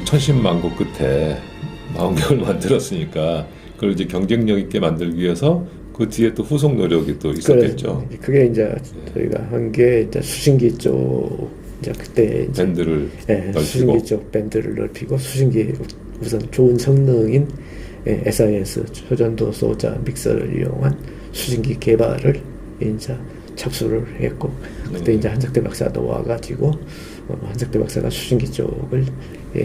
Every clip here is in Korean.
천신만고 끝에 망원경을 만들었으니까 그걸 이제 경쟁력 있게 만들기 위해서 그 뒤에 또 후속 노력이 또 있었겠죠. 그게 이제 저희가 한 게 이제 수신기 쪽 이제 그때 이제 밴드를 넓히고 수신기 쪽 밴드를 넓히고 수신기 우선 좋은 성능인 SIS 초전도 소자 믹서를 이용한 수신기 개발을 이제 착수를 했고 그때 이제 한석대 박사도 와가지고 한석대 박사가 수신기 쪽을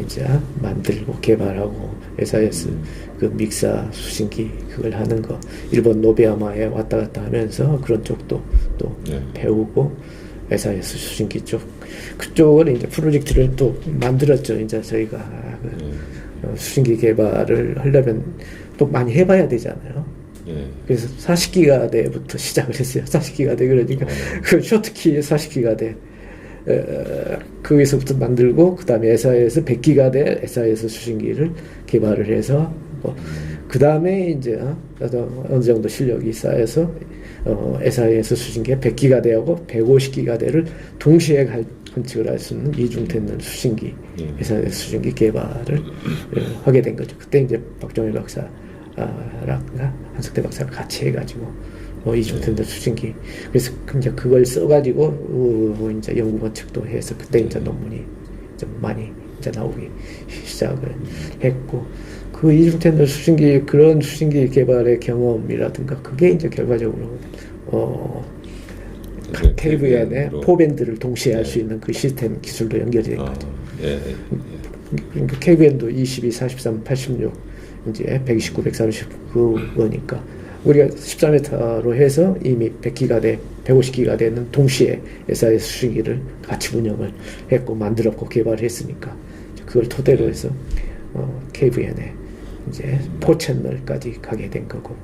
이제 만들고 개발하고 SIS 그 믹사 수신기 그걸 하는 거 일본 노베야마에 왔다 갔다 하면서 그런 쪽도 또 배우고 SIS 수신기 쪽 그쪽을 이제 프로젝트를 또 만들었죠. 이제 저희가 수신기 개발을 하려면 또 많이 해봐야 되잖아요. 그래서 40기가대부터 시작을 했어요. 40기가대 그러니까 그 쇼트키 40기가대 거기서부터 만들고 그 다음에 SIS 100기가대 SIS 수신기를 개발을 해서 그 다음에 이제 어느 정도 실력이 쌓여서 SIS 수신기 100기가대하고 150기가대를 동시에 건축을 할 수 있는 이중태널 수신기 SIS 수신기 개발을 하게 된 거죠. 그때 이제 박정일 박사랑 한석대 박사가 같이 해가지고 이중태널 수신기 그래서 이제 그걸 써가지고 이제 연구 건축도 해서 그때 이제 논문이 좀 많이 이제 나오기 시작을 했고 그 이중태널 수신기 그런 수신기 개발의 경험이라든가 그게 이제 결과적으로 KVN의 포밴드를 동시에 할 수 있는 그 시스템 기술도 연결이 된 거죠. 그러니까 KVN도 22, 43, 86 이제 129, 130 그거니까 우리가 14m로 해서 이미 100기가대, 150기가대는 동시에 SIS 수신기를 같이 운영을 했고 만들었고 개발을 했으니까 그걸 토대로 해서 KVN에 이제 4채널까지 가게 된 거고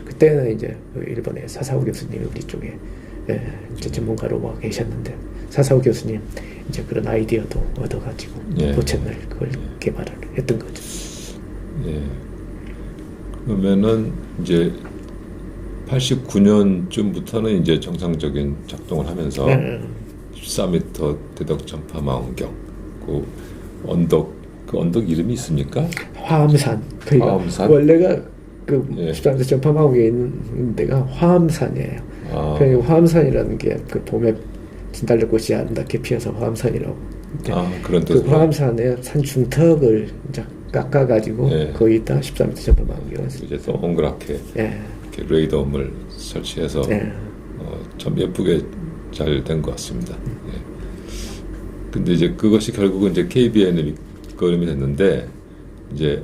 그때는 이제 일본의 사사오 교수님이 우리 쪽에 이제 전문가로 와 계셨는데 사사오 교수님 이제 그런 아이디어도 얻어가지고 4채널 그걸 개발을 했던 거죠. 그러면은 이제 89년쯤부터는 이제 정상적인 작동을 하면서 14m 대덕 전파 망원경 그 언덕 이름이 있습니까? 화암산. 화암산? 원래가 그 14m 전파 망원경에 있는 데가 화암산이에요. 그러니까 화암산이라는 게 그 봄에 진달래꽃이 아름답게 피어서 화암산이라고. 그런 그 화암산의 산 중턱을 이제 깎아가지고 거기다 14m 전파 망원경을 이제 동그랗게 이렇게 레이더음을 설치해서 참 예쁘게 잘 된 것 같습니다. 근데 이제 그것이 결국은 이제 KBN의 밑거름이 됐는데 이제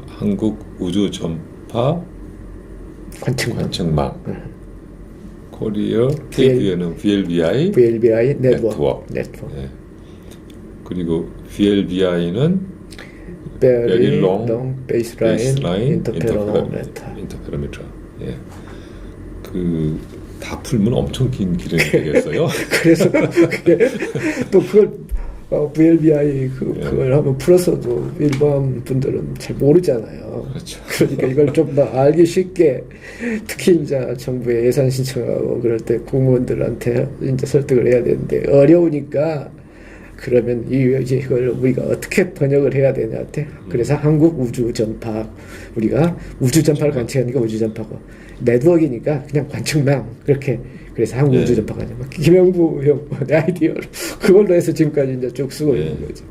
한국 우주 전파 관측망 코리아 KBN은 VLBI 네트워크. 그리고 VLBI는 Very Long Baseline Interferometer. 그 다 풀면 엄청 긴 기름이 되겠어요. 그래서 또 그걸 VLBI 그걸 한번 풀어서도 일반 분들은 잘 모르잖아요. 그렇죠. 그러니까 이걸 좀 더 알기 쉽게 특히 이제 정부에 예산 신청하고 그럴 때 공무원들한테 이제 설득을 해야 되는데 어려우니까 그러면 이걸 우리가 어떻게 번역을 해야 되냐한테 그래서 한국 우주 전파 우리가 우주 전파를 관측하니까 우주 전파고 네트워크니까 그냥 관측망 그렇게 그래서 한국 우주 전파가 김영부 형 내 아이디어로 그걸로 해서 지금까지 이제 쭉 쓰고 있는 거죠.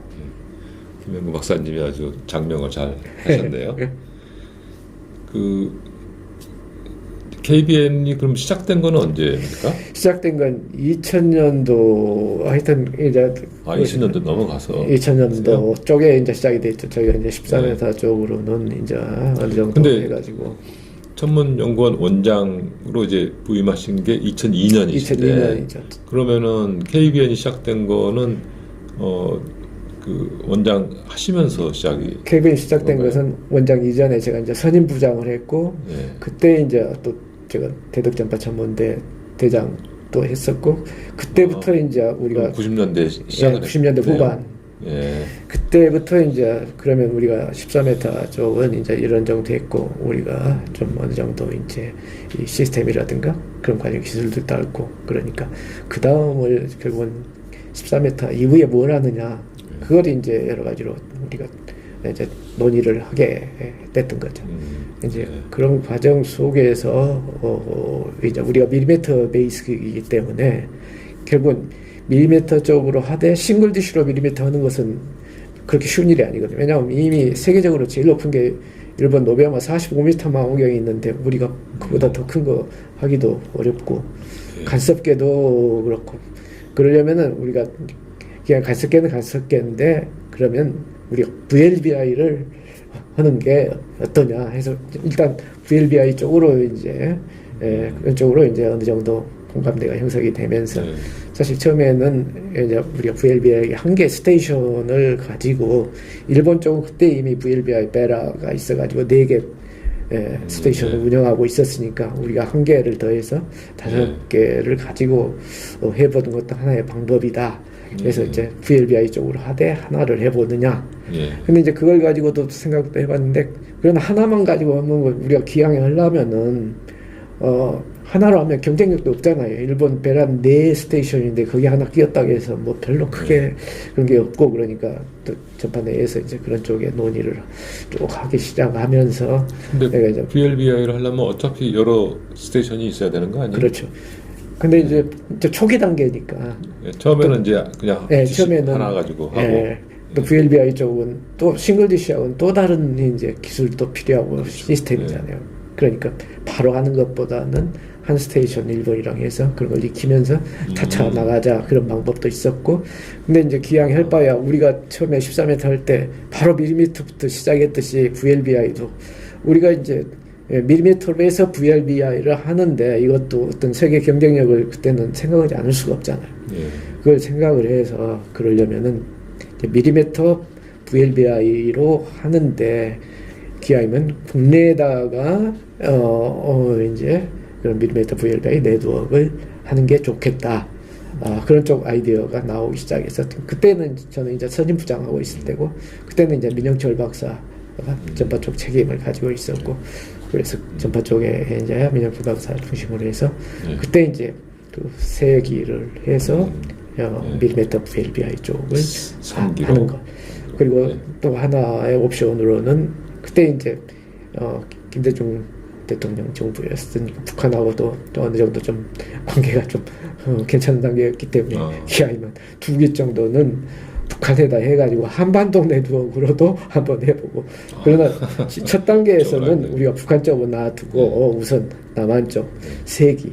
김영부 박사님이 아주 장명을 잘 하셨네요. 그 KBN이 그럼 시작된 건 언제입니까? 시작된 건 2000년도 하여튼 이제 2000년도 넘어가서 2000년도 쪽에 이제 시작이 됐죠. 저희가 이제 14m 쪽으로는 이제 어느 정도 해가지고 천문연구원 원장으로 이제 부임하신 게 2002년이신데 2002년이죠. 그러면은 KBN이 시작된 거는 그 원장 하시면서 시작이 KBN 시작된 것은 원장 이전에 제가 이제 선임 부장을 했고 그때 이제 또 제가 대덕전파 천문대 대장 또 했었고 그때부터 이제 우리가 90년대 시작을 90년대 후반 그때부터 이제 그러면 우리가 14m 쪽은 이제 이런 정도 했고 우리가 좀 어느 정도 이제 이 시스템이라든가 그런 관련 기술도 따르고 그러니까 그 다음을 결국은 14m 이후에 뭘 하느냐 그걸 이제 여러 가지로 우리가 이제 논의를 하게 됐던 거죠. 이제 그런 과정 속에서 이제 우리가 밀리미터 베이스이기 때문에 결국은 밀리미터 쪽으로 하되 싱글 디시로 밀리미터 하는 것은 그렇게 쉬운 일이 아니거든요. 왜냐하면 이미 세계적으로 제일 높은 게 일본 노베야마 45m 망원경이 있는데 우리가 그보다 더 큰 거 하기도 어렵고 간섭계도 그렇고 그러려면은 우리가 그냥 간섭계는 간섭계인데 그러면 우리가 VLBI를 하는 게 어떠냐 해서 일단 VLBI 쪽으로 이제 그런 쪽으로 이제 어느 정도 공감대가 형성이 되면서 사실 처음에는 이제 우리가 VLBI 한 개 스테이션을 가지고 일본 쪽은 그때 이미 VLBI 베라가 있어가지고 4개 스테이션을 운영하고 있었으니까 우리가 한 개를 더해서 5개를 가지고 해보는 것도 하나의 방법이다. 그래서 이제 VLBI 쪽으로 하되 하나를 해보느냐. 근데 이제 그걸 가지고도 생각도 해봤는데 그런 하나만 가지고 하면 우리가 기왕에 하려면은 하나로 하면 경쟁력도 없잖아요. 일본 베란 4 스테이션인데 거기 하나 끼었다고 해서 뭐 별로 크게 그런 게 없고 그러니까 또 전반에서 이제 그런 쪽에 논의를 쭉 하기 시작하면서 근데 내가 이제 VLBI를 하려면 어차피 여러 스테이션이 있어야 되는 거 아니에요? 그렇죠. 근데 이제 초기 단계니까 처음에는 또, 이제 그냥 처음에는 하나 가지고 하고 또 VLBI 쪽은 또 싱글 디시하고는 또 다른 이제 기술도 필요하고 그렇죠. 시스템이잖아요. 그러니까 바로 하는 것보다는 한 스테이션 1번이랑 해서 그런 걸 익히면서 타차 나가자 그런 방법도 있었고 근데 이제 기왕 할 바야 우리가 처음에 14m 할 때 바로 밀리미터부터 시작했듯이 VLBI도 우리가 이제 밀리미터로 해서 VLBI를 하는데 이것도 어떤 세계 경쟁력을 그때는 생각하지 않을 수가 없잖아요. 그걸 생각을 해서 그러려면은 밀리미터 VLBI로 하는데 기왕이면 국내에다가 이제 그런 밀리미터 VLBI 네트워크를 하는 게 좋겠다. 그런 쪽 아이디어가 나오기 시작해서 그때는 저는 이제 선임부장하고 있을 때고 그때는 이제 민영철 박사가 전파 쪽 책임을 가지고 있었고 그래서 전파 쪽에 이제 민영철 박사 중심으로 해서 그때 이제 그 세기를 해서 밀리미터 VLBI 쪽을 하는 거. 그리고 또 하나의 옵션으로는 그때 이제 김대중 대통령 정부였으니까 북한하고도 어느 정도 좀 관계가 좀 괜찮은 단계였기 때문에 기왕이면 2개 정도는 북한에다 해가지고 한반도 네트워크로도 한번 해보고 그러나 첫 단계에서는 우리가 북한 쪽은 놔두고 우선 남한 쪽 3기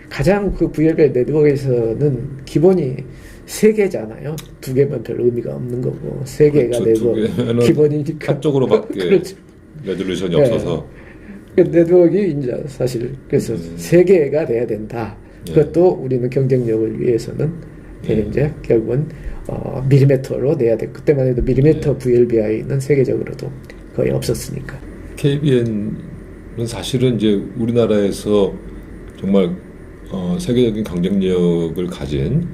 가장 그 VLBI 네트워크에서는 기본이 3개잖아요. 2개면 별 의미가 없는 거고 3개가 되고 기본이니까 한쪽으로밖에 그렇죠. 레졸루션이 없어서 네트워크가 이제 사실 그래서 3개가 돼야 된다. 그것도 우리는 경쟁력을 위해서는 이제 결국은 밀리미터로 내야 돼. 그때만 해도 밀리미터 VLBI는 세계적으로도 거의 없었으니까. KBN은 사실은 이제 우리나라에서 정말 세계적인 경쟁력을 가진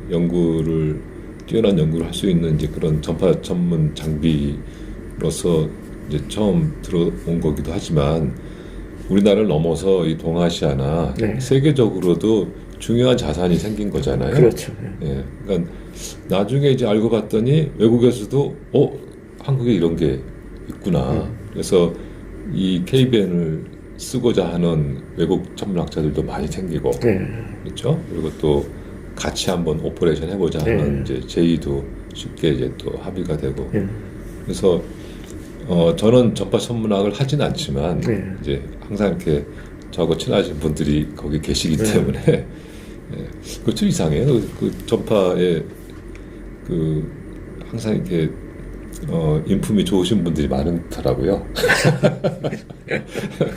뛰어난 연구를 할 수 있는 이제 그런 전파 전문 장비로서 이제 처음 들어온 거기도 하지만 우리나라를 넘어서 이 동아시아나 세계적으로도 중요한 자산이 생긴 거잖아요. 그렇죠. 그러니까 나중에 이제 알고 봤더니 외국에서도 한국에 이런 게 있구나. 그래서 이 KBN을 쓰고자 하는 외국 전문학자들도 많이 생기고, 그렇죠? 그리고 또 같이 한번 오퍼레이션 해보자 하는 이제 제의도 쉽게 이제 또 합의가 되고, 그래서 저는 전파 천문학을 하진 않지만 이제 항상 이렇게 저하고 친하신 분들이 거기 계시기 때문에 그거 좀 이상해요. 그 전파에 항상 이렇게 인품이 좋으신 분들이 많더라고요.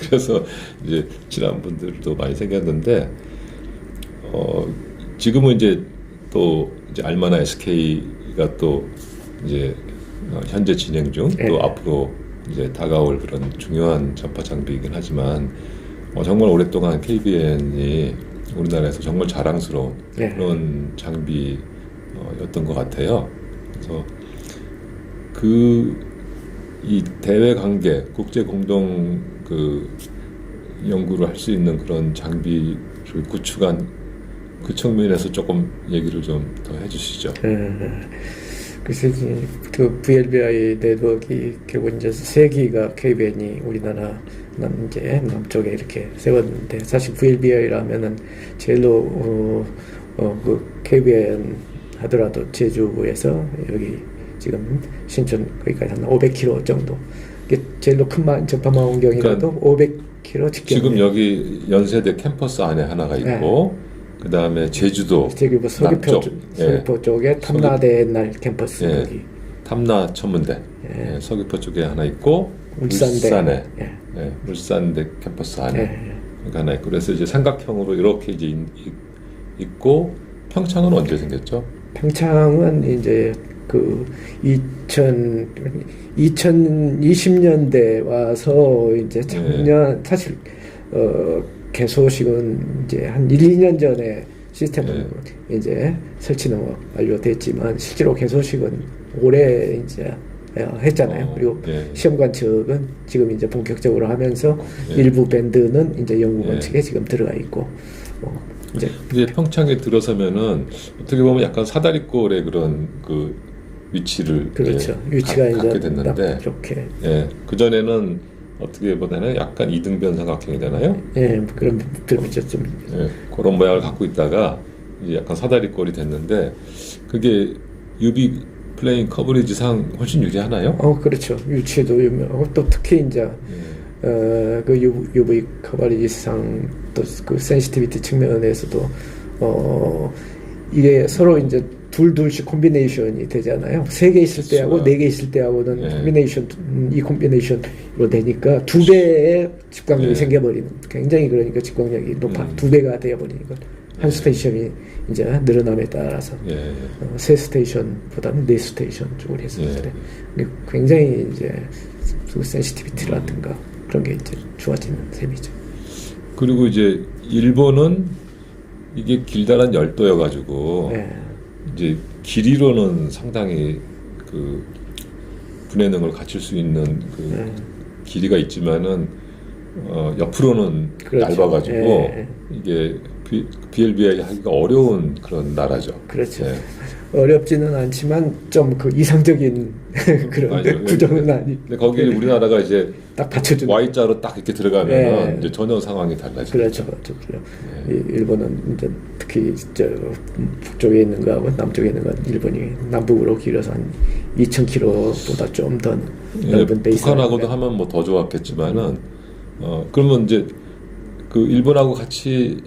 그래서 이제 친한 분들도 많이 생겼는데 지금은 이제 또 이제 알마나 SK가 또 이제 현재 진행 중 또 앞으로 이제 다가올 그런 중요한 전파 장비이긴 하지만 정말 오랫동안 KBN이 우리나라에서 정말 자랑스러운 그런 장비였던 것 같아요. 그래서 이 대외 관계, 국제 공동 연구를 할 수 있는 그런 장비를 구축한 그 측면에서 조금 얘기를 좀 더 해주시죠. 그래서 이제 그 VLBI 네트워크 결국 이제 세 기가 KBN이 우리나라 이제 남쪽에 이렇게 세웠는데, 사실 VLBI라면은 제일로 그 KBN 하더라도 제주에서 여기 지금 신촌 거기까지 한 500km 정도. 이게 제일로 큰 전파망 원경이라도 그러니까 500km 직경. 지금 여기 연세대 캠퍼스 안에 하나가 있고, 그 다음에 제주도 서귀포 예. 쪽에 탐나대 옛날 캠퍼스 예. 여기. 탐나 천문대 예. 예. 서귀포 쪽에 하나 있고, 울산대. 울산에 예. 예. 울산대 캠퍼스 안에 예. 하나 있고, 그래서 이제 삼각형으로 이렇게 이제 있고, 평창은 언제 생겼죠? 평창은 이제 그 2020년대 와서 이제 작년 사실 개소식은 이제 한 1, 2년 전에 시스템은 이제 설치는 완료됐지만 실제로 개소식은 올해 이제 했잖아요. 그리고 시험 관측은 지금 이제 본격적으로 하면서 일부 밴드는 이제 연구 관측에 지금 들어가 있고. 이제 평창에 들어서면은 어떻게 보면 약간 사다리꼴의 그런 그 위치를 그렇죠. 위치가 갖게 됐는데, 좋게. 예, 그 전에는 어떻게 보면은 약간 이등변 삼각형이 되나요? 예, 그런 들었죠 좀. 예, 그런 모양을 갖고 있다가 이제 약간 사다리꼴이 됐는데, 그게 UV 플레인 커버리지상 훨씬 유리하나요? 그렇죠. 위치도 유명하고 또 특히 이제 그 UV 커버리지상 또 그 센시티비티 측면에서도 이게 서로 이제 둘씩 콤비네이션이 되잖아요. 3개 있을 때하고 4개 있을 때하고는 이 콤비네이션으로 되니까 2배의 집광력이 생겨버리는, 굉장히 그러니까 집광력이 높아 2배가 되어버리니까 한 스테이션이 이제 늘어남에 따라서 세 스테이션보다는 4스테이션 쪽으로 했을 때 굉장히 이제 그 센시티비티라든가 그런 게 이제 좋아지는 셈이죠. 그리고 이제 일본은 이게 길다란 열도여가지고 이제 길이로는 상당히 그 분해능을 갖출 수 있는 그 길이가 있지만은 옆으로는 그렇죠. 얇아가지고 이게 BLBI 하기가 어려운 그런 나라죠. 그렇죠. 어렵지는 않지만 좀 그 이상적인 그런 구조는 아니. 근데 거기를 우리나라가 이제 딱 받쳐주는 Y자로 딱 이렇게 들어가면 이제 전혀 상황이 달라지죠. 그렇죠. 일본은 이제 특히 저 북쪽에 있는 거하고 남쪽에 있는 거, 일본이 남북으로 길어서 한 2,000km보다 좀 더 넓은 베이스. 북한하고도 하면 뭐 더 좋았겠지만은 그러면 이제 그 일본하고 같이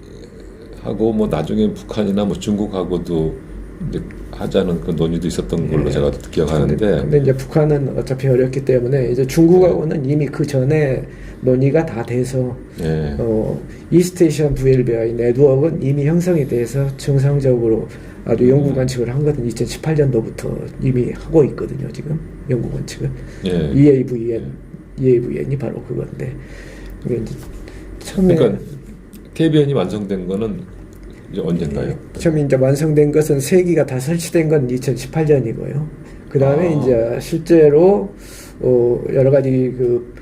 하고 뭐 나중에 북한이나 뭐 중국하고도 이제 하자는 그 논의도 있었던 걸로 제가 기억하는데. 근데 이제 북한은 어차피 어렵기 때문에 이제 중국하고는 이미 그 전에 논의가 다 돼서 이스테이션 VLBI 네트워크는 이미 형성이 돼서 정상적으로 아주 연구 관측을 한 것은 2018년도부터 이미 하고 있거든요. 지금 연구 관측을 EAVN이 바로 그건데, 이게 이제 처음에 그러니까 KBN이 완성된 거는 이제 언젠가요? 처음에 이제 완성된 것은 3기가 다 설치된 건 2018년이고요. 그 다음에 이제 실제로 여러 가지 그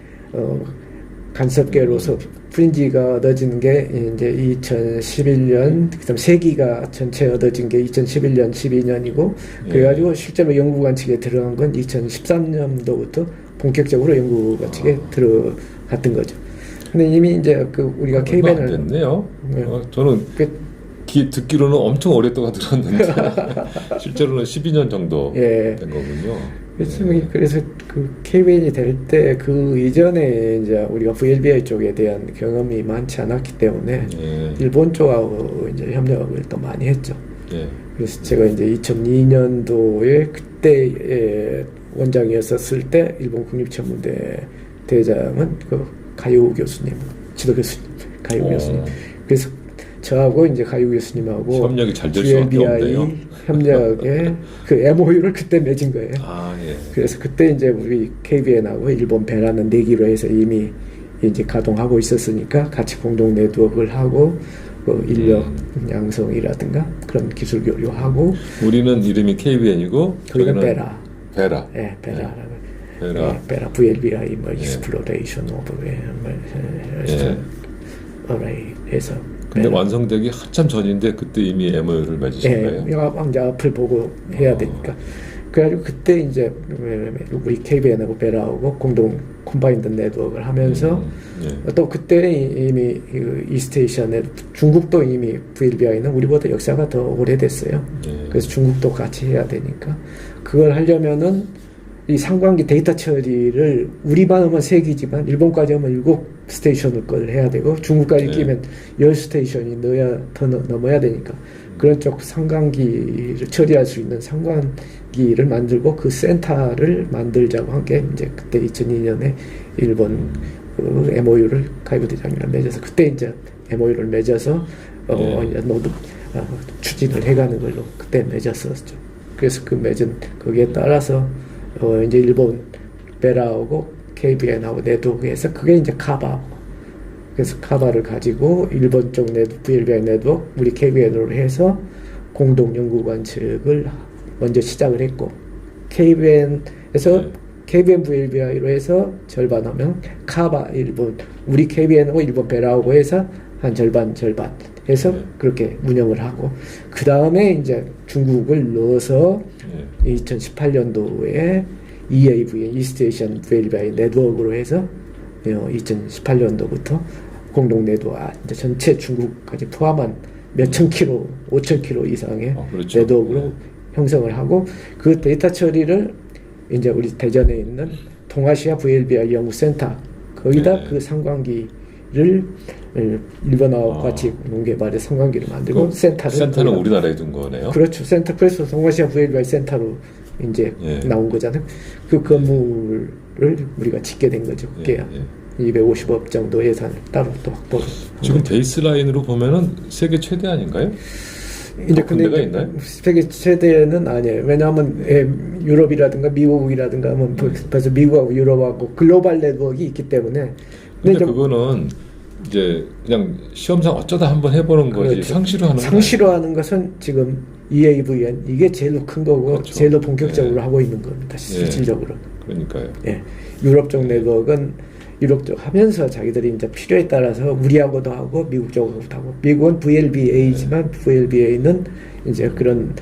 간섭계로서 프린지가 얻어진 게 이제 2011년, 그다음 3기가 전체 얻어진 게 2011년, 12년이고, 그래가지고 실제로 연구 관측에 들어간 건 2013년도부터 본격적으로 연구 관측에 들어갔던 거죠. 근데 이미 이제 그 우리가 KBN을 됐네요. 저는 듣기로는 엄청 오랫동안 들었는데 실제로는 12년 정도 된 거군요. 그래서 그 KBN이 될 때 그 이전에 이제 우리가 VLBI 쪽에 대한 경험이 많지 않았기 때문에 일본 쪽하고 이제 협력을 또 많이 했죠. 그래서 제가 이제 2002년도에 그때 원장이었을 때 일본 국립천문대 대장은 그 가요 교수님, 지도 교수님, 가요 교수님. 그래서 저하고 이제 가요 교수님하고 협력이 잘 될 수밖에 없네요. 협력에 그 MOU를 그때 맺은 거예요. 그래서 그때 이제 우리 KBN하고 일본 배라는 내기로 해서 이미 이제 가동하고 있었으니까 같이 공동 네트워크를 하고 그 인력 양성이라든가 그런 기술 교류하고. 우리는 이름이 KBN이고 저희는 베라. 네, 베라라고. 베라 VLBI 뭐 익스플로레이션 오브 어레이에서. 근데 완성되기 한참 전인데 그때 이미 MOU를 맺으신 거예요? 이제 앞을 보고 해야 되니까. 그래가지고 그때 이제 우리 KBN하고 베라하고 공동 콤바인드 네트워크를 하면서 또 그때 이미 이스테이션에 중국도 이미 VLBI는 우리보다 역사가 더 오래됐어요. 그래서 중국도 같이 해야 되니까 그걸 하려면은 이 상반기 데이터 처리를 우리만 하면 3기지만 일본까지 하면 7스테이션을 걸 해야 되고 중국까지 끼면 10스테이션이 더 넘어야 되니까 그런 쪽 상반기를 처리할 수 있는 상반기를 만들고 그 센터를 만들자고 한 게 이제 그때 2002년에 일본 그 MOU를 가이부 대장이랑 맺어서 그때 이제 MOU를 맺어서 노드 추진을 해가는 걸로 그때 맺었었죠. 그래서 그 맺은 거기에 따라서 이제 일본 베라하고 KBN하고 네트워크에서 그게 이제 카바. 그래서 카바를 가지고 일본 쪽 VLBI 네트워크 우리 KBN으로 해서 공동 연구관 측을 먼저 시작을 했고 KBN에서 KBN VLBI로 해서 절반하면 카바 일본 우리 KBN하고 일본 베라하고 해서 한 절반 해서 그렇게 운영을 하고 그 다음에 이제 중국을 넣어서 2018년도에 EAVN 이스테이션 VLBI 네트워크로 해서 2018년도부터 공동 네트워크 이제 전체 중국까지 포함한 몇천 킬로, 5천 킬로 이상의 그렇죠. 네트워크로 형성을 하고 그 데이터 처리를 이제 우리 대전에 있는 동아시아 VLBI 연구센터 거기다 그 상관기를 일본하고 같이 농개발의 상관기를 만들고 센터는 우리나라에 둔 거네요. 그렇죠. 센터 그래서 동아시아 VLBI 센터로 이제 나온 거잖아요. 그 건물을 우리가 짓게 된 거죠. 그게 250억 정도 예산을 따로 또 확보를. 지금 베이스라인으로 보면은 세계 최대 아닌가요? 이제 근데 있나요? 세계 최대는 아니에요. 왜냐하면 유럽이라든가 미국이라든가 하면 벌써 미국하고 유럽하고 글로벌 네트워크가 있기 때문에. 근데 그거는 이제 그냥 시험상 어쩌다 한번 해보는 거지. 그렇죠. 상시로 하는 것은 지금 EAVN 이게 제일로 큰 거고 그렇죠. 제일로 본격적으로 하고 있는 겁니다. 실질적으로. 그러니까요. 유럽 쪽 네트워크는 유럽 쪽 하면서 자기들이 이제 필요에 따라서 우리하고도 하고 미국 쪽으로도 하고 미국은 VLBA지만 VLBA는 이제 그런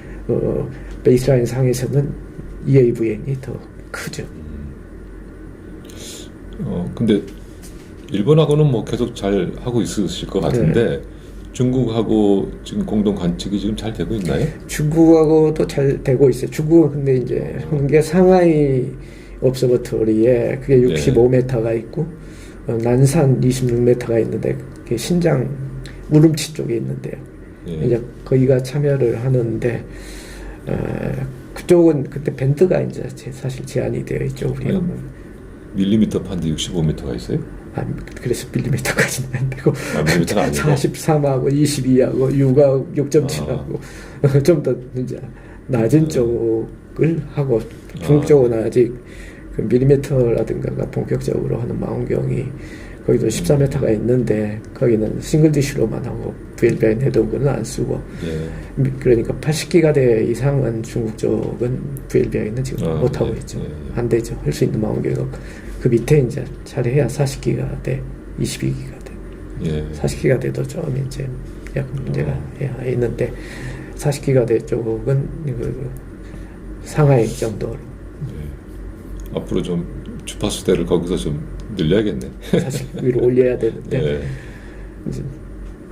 베이스라인 상에서는 EAVN이 더 크죠. 근데 일본하고는 뭐 계속 잘 하고 있으실 것 같은데 중국하고 지금 공동 관측이 지금 잘 되고 있나요? 중국하고도 잘 되고 있어요. 중국은 근데 이제 한 게 상하이 옵서버토리에 그게 65m가 있고 난산 26m가 있는데 그게 신장 우름치 쪽에 있는데요. 이제 거기가 참여를 하는데 그쪽은 그때 밴드가 이제 사실 제한이 되어 있죠. 우리가 밀리미터 판도 65m가 있어요? 그래서 밀리미터까지는 안 되고 밀리미터가 아니고 43하고 22하고 6.7하고 좀 더 이제 낮은 쪽을 하고 중국 쪽은 아직 그 밀리미터라든가가 본격적으로 하는 망원경이 거기도 14m가 있는데 거기는 싱글 디시로만 하고 VLBI 네트워크는 안 쓰고 그러니까 80기가대 이상은 중국 쪽은 VLBI는 지금 못 하고 있죠. 안 되죠. 할 수 있는 망원경이 그 밑에 이제 잘해야 40기가대, 22기가대. 40기가대도 좀 이제 약간 문제가 있는데 40기가대 쪽은 그 상하이 정도로. 앞으로 좀 주파수대를 거기서 좀 늘려야겠네. 사실 위로 올려야 되는데 이제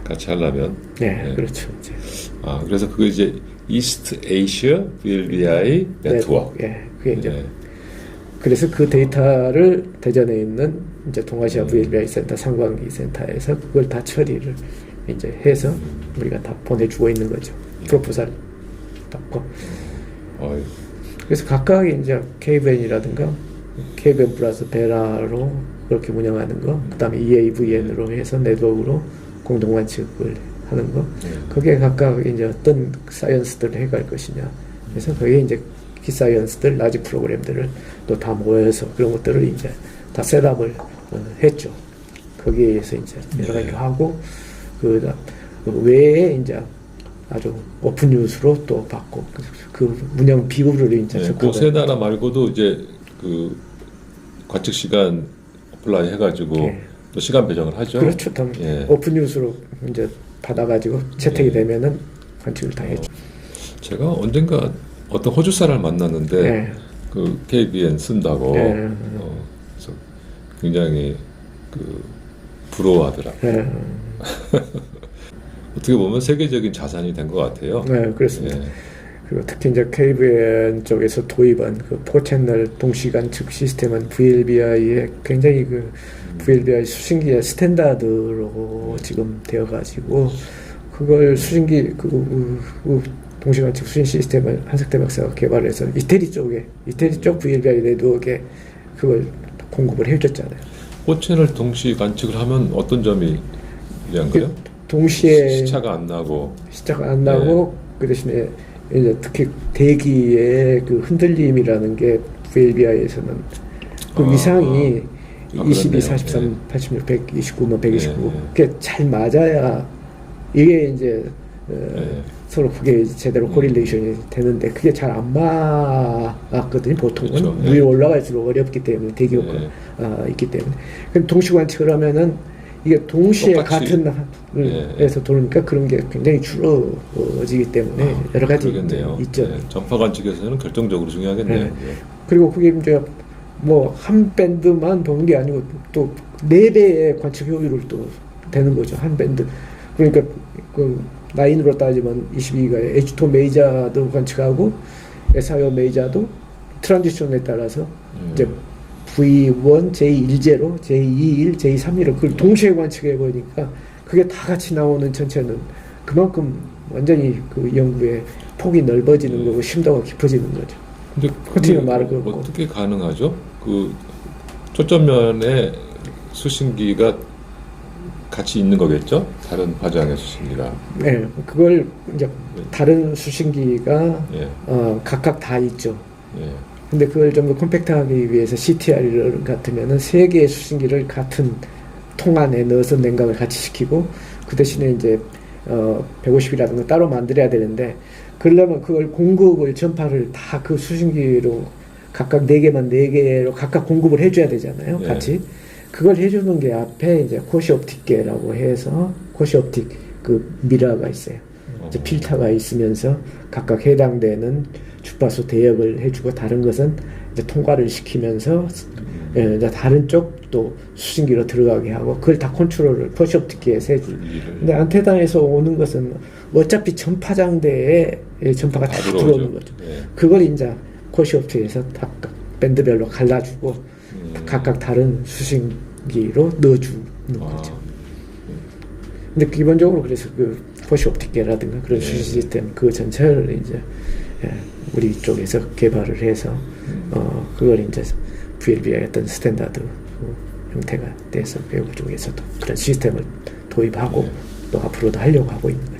같이 하려면. 그렇죠. 이제. 그래서 그거 이제 이스트 에이시아 VLBI 네트워크. 그게 이제. 그래서 그 데이터를 대전에 있는 이제 동아시아 VLBI 센터 상관기 센터에서 그걸 다 처리를 이제 해서 우리가 다 보내주고 있는 거죠. 프로포zal 받고. 그래서 각각 이제 KBN이라든가 KBN 플러스 베라로 그렇게 운영하는 거, 그다음에 EAVN으로 해서 네트워크로 공동 관측을 하는 거, 거기에 각각 이제 어떤 사이언스들을 해갈 것이냐. 그래서 거기에 이제 키 사이언스들, 라지 프로그램들을 또 다 모여서 그런 것들을 이제 다 셋업을 했죠. 거기에서 이제 여러 가지 하고 그 외에 이제 아주 오픈 뉴스로 또 받고 그 운영 비율을 이제 그 세 나라 말고도 이제 그 관측 시간 어플라이 해가지고 또 시간 배정을 하죠. 그렇죠. 오픈 뉴스로 이제 받아가지고 채택이 되면은 관측을 다 해죠. 제가 언젠가 어떤 호주 사람을 만났는데 네. 그 KBN 쓴다고 네. 그래서 굉장히 부러워하더라고요. 네. 어떻게 보면 세계적인 자산이 된 것 같아요. 네, 그렇습니다. 예. 그리고 특히 이제 KBN 쪽에서 도입한 그 4채널 동시관측 시스템은 VLBI의 굉장히 VLBI 수신기의 스탠다드로 지금 되어가지고 그걸 수신기 동시관측 수신 시스템을 한석대 박사가 개발해서 이태리 쪽 VLBI 네트워크에 그걸 공급을 해줬잖아요. 5채널 동시 관측을 하면 어떤 점이 유리한가요? 동시에 시차가 안 나고 그 대신에 이제 특히 대기의 그 흔들림이라는 게 VLBI에서는 그 위상이 22, 43, 86, 129, 129 그게 잘 맞아야 이게 이제 서로 그게 제대로 코릴레이션이 되는데 그게 잘 안 맞거든요. 보통은 그렇죠. 위로 올라갈수록 어렵기 때문에 대기 효과가 있기 때문에. 그럼 동시 관측을 하면은 이게 동시에 같은 에서 돌니까 그런 게 굉장히 줄어지기 때문에 여러 가지 있죠. 전파 관측에서는 결정적으로 중요하겠네요. 그리고 그게 이제 뭐 한 밴드만 보는 게 아니고 또 4배의 관측 효율을 또 되는 거죠. 한 밴드. 그러니까 그 라인으로 따지면 22기가 H2 메이저도 관측하고 SIO 메이저도 트랜지션에 따라서 이제 V1, J10, J21, J31을 그걸 동시에 관측해 보니까 그게 다 같이 나오는 전체는 그만큼 완전히 그 연구의 폭이 넓어지는 거고 심도가 깊어지는 거죠. 근데 그게 말을 그렇고 어떻게 가능하죠? 그 초점면에 수신기가 같이 있는 거겠죠? 다른 파장의 수신기가. 네, 그걸 이제 다른 수신기가 각각 다 있죠. 근데 그걸 좀 더 컴팩트하기 위해서 CTR 같으면은 3개의 수신기를 같은 통 안에 넣어서 냉각을 같이 시키고 그 대신에 이제 150이라든가 따로 만들어야 되는데 그러려면 그걸 공급을 전파를 다 그 수신기로 각각 4개로 각각 공급을 해줘야 되잖아요. 같이. 그걸 해주는 게 앞에 이제 코시옵틱계라고 해서 코시옵틱 그 미러가 있어요. 이제 필터가 있으면서 각각 해당되는 주파수 대역을 해주고 다른 것은 이제 통과를 시키면서 이제 다른 쪽도 수신기로 들어가게 하고 그걸 다 컨트롤을 코시옵틱계에서 해주고. 근데 안테나에서 오는 것은 어차피 전파장대에 전파가 다 들어오는 거죠. 그걸 이제 코시옵틱에서 각각 밴드별로 갈라주고 각각 다른 수신기로 넣어주는 거죠. 근데 기본적으로 그래서 그 코시옵틱계라든가 그런 수신 시스템 그 전체를 이제 우리 쪽에서 개발을 해서 그걸 이제 VLBI 어떤 스탠다드 형태가 돼서 외국 쪽에서도 그런 시스템을 도입하고 또 앞으로도 하려고 하고 있는 거죠.